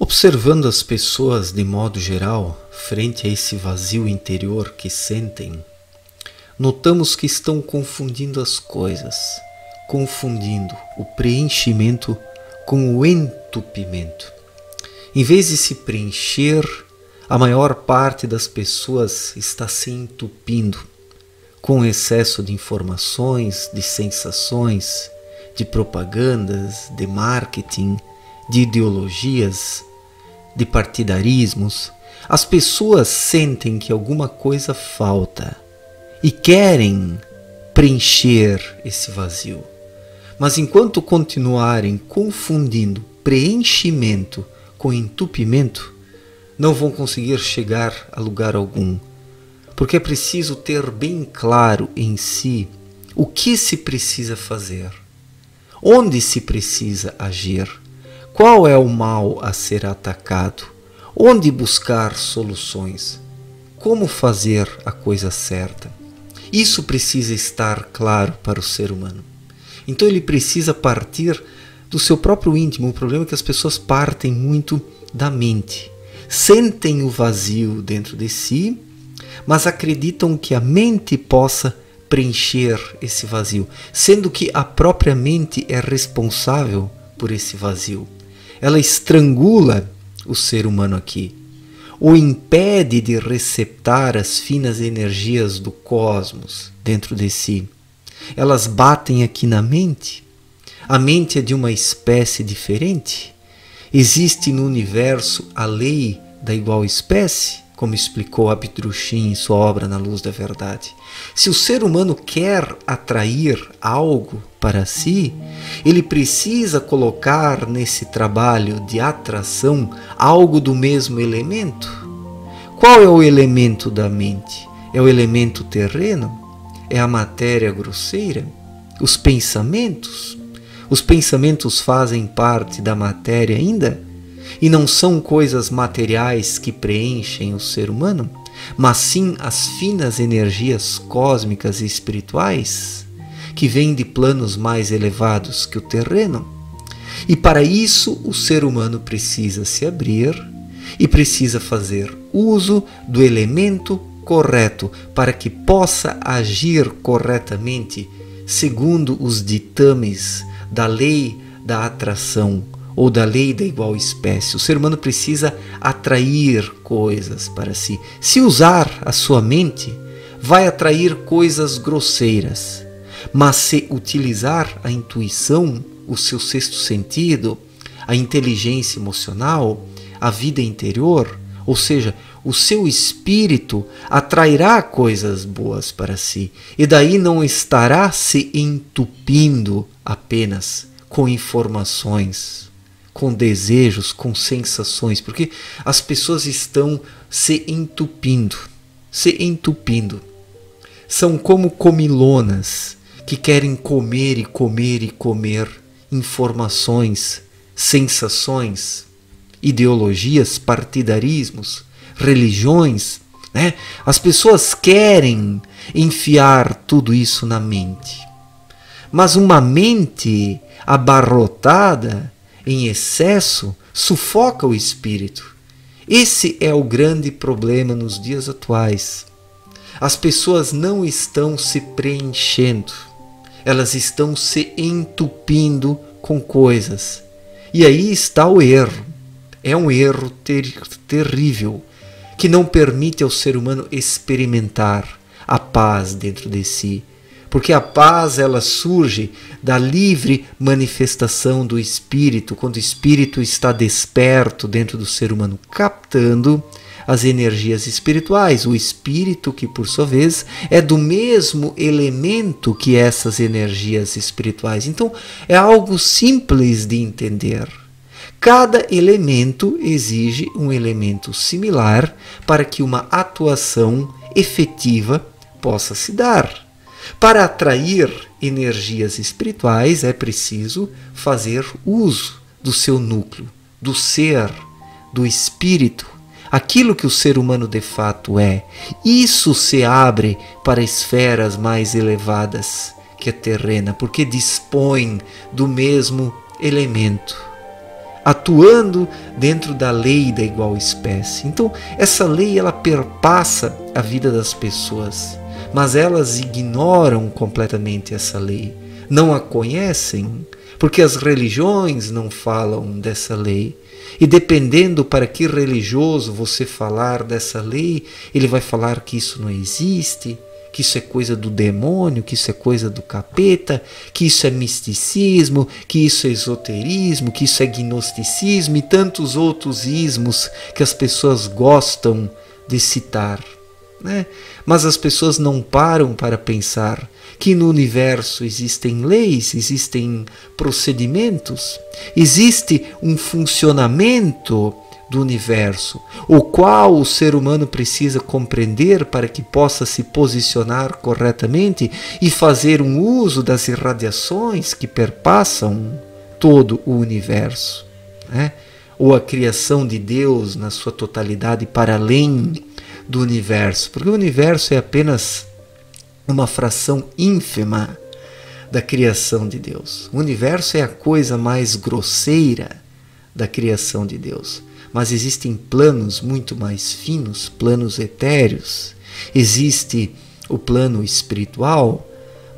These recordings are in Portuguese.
Observando as pessoas de modo geral, frente a esse vazio interior que sentem, notamos que estão confundindo as coisas, confundindo o preenchimento com o entupimento. Em vez de se preencher, a maior parte das pessoas está se entupindo com excesso de informações, de sensações, de propagandas, de marketing, de ideologias, de partidarismos. As pessoas sentem que alguma coisa falta e querem preencher esse vazio. Mas enquanto continuarem confundindo preenchimento com entupimento, não vão conseguir chegar a lugar algum. Porque é preciso ter bem claro em si o que se precisa fazer, onde se precisa agir, qual é o mal a ser atacado, onde buscar soluções, como fazer a coisa certa. Isso precisa estar claro para o ser humano. Então ele precisa partir do seu próprio íntimo. O problema é que as pessoas partem muito da mente. Sentem o vazio dentro de si, mas acreditam que a mente possa preencher esse vazio, sendo que a própria mente é responsável por esse vazio. Ela estrangula o ser humano aqui, o impede de receptar as finas energias do cosmos dentro de si. Elas batem aqui na mente. A mente é de uma espécie diferente. Existe no universo a lei da igual espécie, como explicou Abdrushim em sua obra Na Luz da Verdade. Se o ser humano quer atrair algo para si, ele precisa colocar nesse trabalho de atração algo do mesmo elemento. Qual é o elemento da mente? É o elemento terreno? É a matéria grosseira? Os pensamentos? Os pensamentos fazem parte da matéria ainda? E não são coisas materiais que preenchem o ser humano, mas sim as finas energias cósmicas e espirituais que vêm de planos mais elevados que o terreno. E para isso o ser humano precisa se abrir e precisa fazer uso do elemento correto para que possa agir corretamente segundo os ditames da lei da atração ou da lei da igual espécie. O ser humano precisa atrair coisas para si. Se usar a sua mente, vai atrair coisas grosseiras. Mas se utilizar a intuição, o seu sexto sentido, a inteligência emocional, a vida interior, ou seja, o seu espírito atrairá coisas boas para si. E daí não estará se entupindo apenas com informações, com desejos, com sensações, porque as pessoas estão se entupindo. São como comilonas que querem comer e comer e comer informações, sensações, ideologias, partidarismos, religiões, né? As pessoas querem enfiar tudo isso na mente. Mas uma mente abarrotada em excesso sufoca o espírito. Esse é o grande problema nos dias atuais. As pessoas não estão se preenchendo, elas estão se entupindo com coisas. E aí está o erro. É um erro terrível que não permite ao ser humano experimentar a paz dentro de si. Porque a paz ela surge da livre manifestação do espírito, quando o espírito está desperto dentro do ser humano, captando as energias espirituais. O espírito que, por sua vez, é do mesmo elemento que essas energias espirituais. Então, é algo simples de entender. Cada elemento exige um elemento similar para que uma atuação efetiva possa se dar. Para atrair energias espirituais é preciso fazer uso do seu núcleo, do ser, do espírito, aquilo que o ser humano de fato é. Isso se abre para esferas mais elevadas que a terrena, porque dispõe do mesmo elemento. atuando dentro da lei da igual espécie. Então, essa lei ela perpassa a vida das pessoas, mas elas ignoram completamente essa lei, não a conhecem, porque as religiões não falam dessa lei. E dependendo para que religioso você falar dessa lei, ele vai falar que isso não existe, que isso é coisa do demônio, que isso é coisa do capeta, que isso é misticismo, que isso é esoterismo, que isso é gnosticismo e tantos outros ismos que as pessoas gostam de citar, né? Mas as pessoas não param para pensar que no universo existem leis, existem procedimentos, existe um funcionamento do universo, o qual o ser humano precisa compreender para que possa se posicionar corretamente e fazer um uso das irradiações que perpassam todo o universo, né? Ou a criação de Deus na sua totalidade para além do universo, porque o universo é apenas uma fração ínfima da criação de Deus. O universo é a coisa mais grosseira da criação de Deus. Mas existem planos muito mais finos, planos etéreos. Existe o plano espiritual,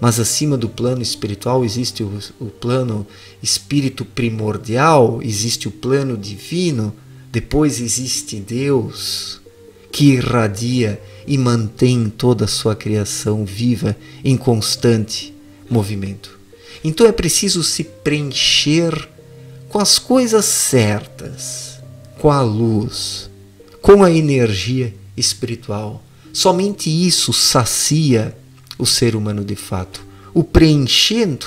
mas acima do plano espiritual existe o plano espírito primordial, existe o plano divino, depois existe Deus, que irradia e mantém toda a sua criação viva em constante movimento. Então é preciso se preencher com as coisas certas, com a luz, com a energia espiritual. Somente isso sacia o ser humano de fato, o preenchendo.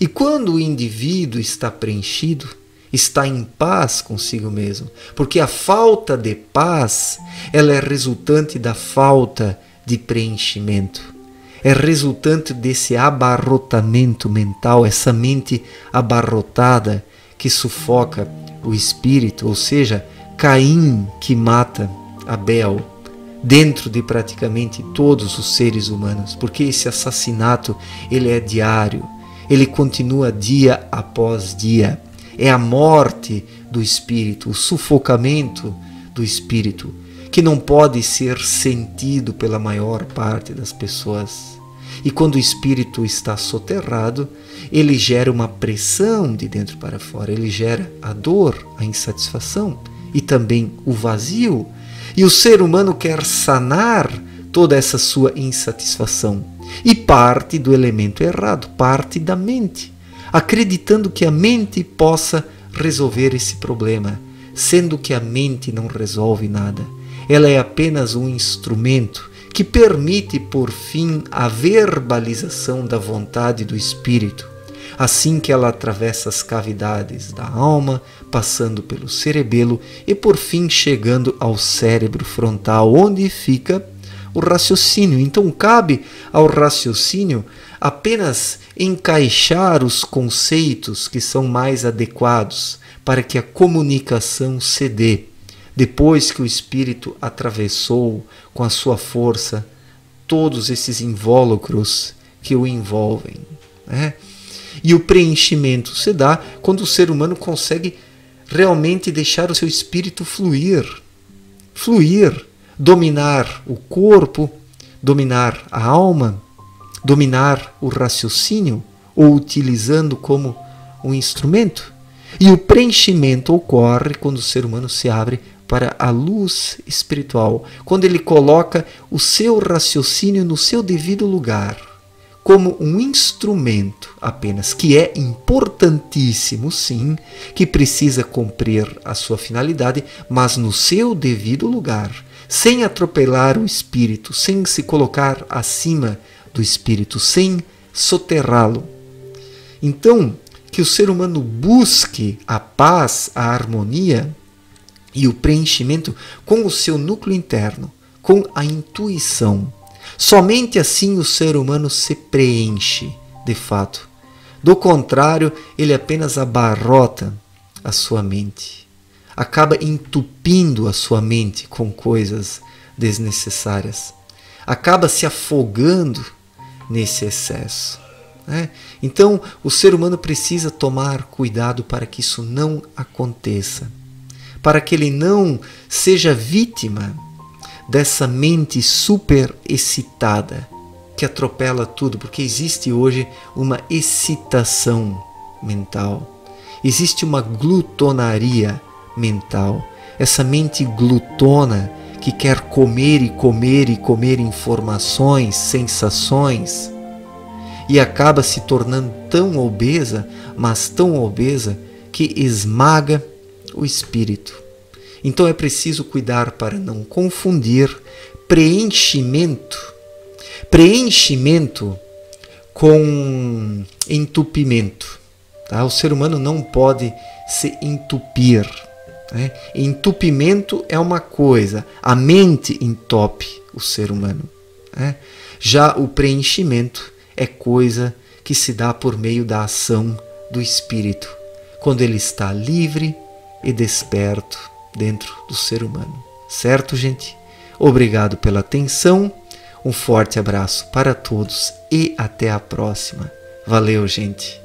E quando o indivíduo está preenchido, está em paz consigo mesmo, porque a falta de paz, ela é resultante da falta de preenchimento. É resultante desse abarrotamento mental, essa mente abarrotada que sufoca o espírito, ou seja, Caim que mata Abel, dentro de praticamente todos os seres humanos, porque esse assassinato ele é diário, ele continua dia após dia. É a morte do espírito, o sufocamento do espírito, que não pode ser sentido pela maior parte das pessoas. E quando o espírito está soterrado, ele gera uma pressão de dentro para fora, ele gera a dor, a insatisfação e também o vazio. E o ser humano quer sanar toda essa sua insatisfação e parte do elemento errado, parte da mente, acreditando que a mente possa resolver esse problema, sendo que a mente não resolve nada. Ela é apenas um instrumento que permite, por fim, a verbalização da vontade do espírito, assim que ela atravessa as cavidades da alma, passando pelo cerebelo e, por fim, chegando ao cérebro frontal, onde fica o raciocínio. Então, cabe ao raciocínio apenas encaixar os conceitos que são mais adequados para que a comunicação se dê, depois que o espírito atravessou com a sua força todos esses invólucros que o envolvem, né? E o preenchimento se dá quando o ser humano consegue realmente deixar o seu espírito fluir, dominar o corpo, dominar a alma, dominar o raciocínio, ou utilizando como um instrumento. E o preenchimento ocorre quando o ser humano se abre para a luz espiritual, quando ele coloca o seu raciocínio no seu devido lugar, como um instrumento apenas, que é importantíssimo sim, que precisa cumprir a sua finalidade, mas no seu devido lugar, sem atropelar o espírito, sem se colocar acima do espírito, sem soterrá-lo. Então, que o ser humano busque a paz, a harmonia e o preenchimento com o seu núcleo interno, com a intuição. Somente assim o ser humano se preenche, de fato. Do contrário, ele apenas abarrota a sua mente. Acaba entupindo a sua mente com coisas desnecessárias. Acaba se afogando nesse excesso. né? Então, o ser humano precisa tomar cuidado para que isso não aconteça, para que ele não seja vítima dessa mente super excitada que atropela tudo, porque existe hoje uma excitação mental, existe uma glutonaria mental, essa mente glutona que quer comer e comer e comer informações, sensações, e acaba se tornando tão obesa, mas tão obesa, que esmaga o espírito. Então é preciso cuidar para não confundir preenchimento com entupimento. Tá? O ser humano não pode se entupir. Né? Entupimento é uma coisa, a mente entope o ser humano. Né? Já o preenchimento é coisa que se dá por meio da ação do espírito, quando ele está livre e desperto dentro do ser humano. Certo, gente? Obrigado pela atenção, um forte abraço para todos e até a próxima. Valeu, gente!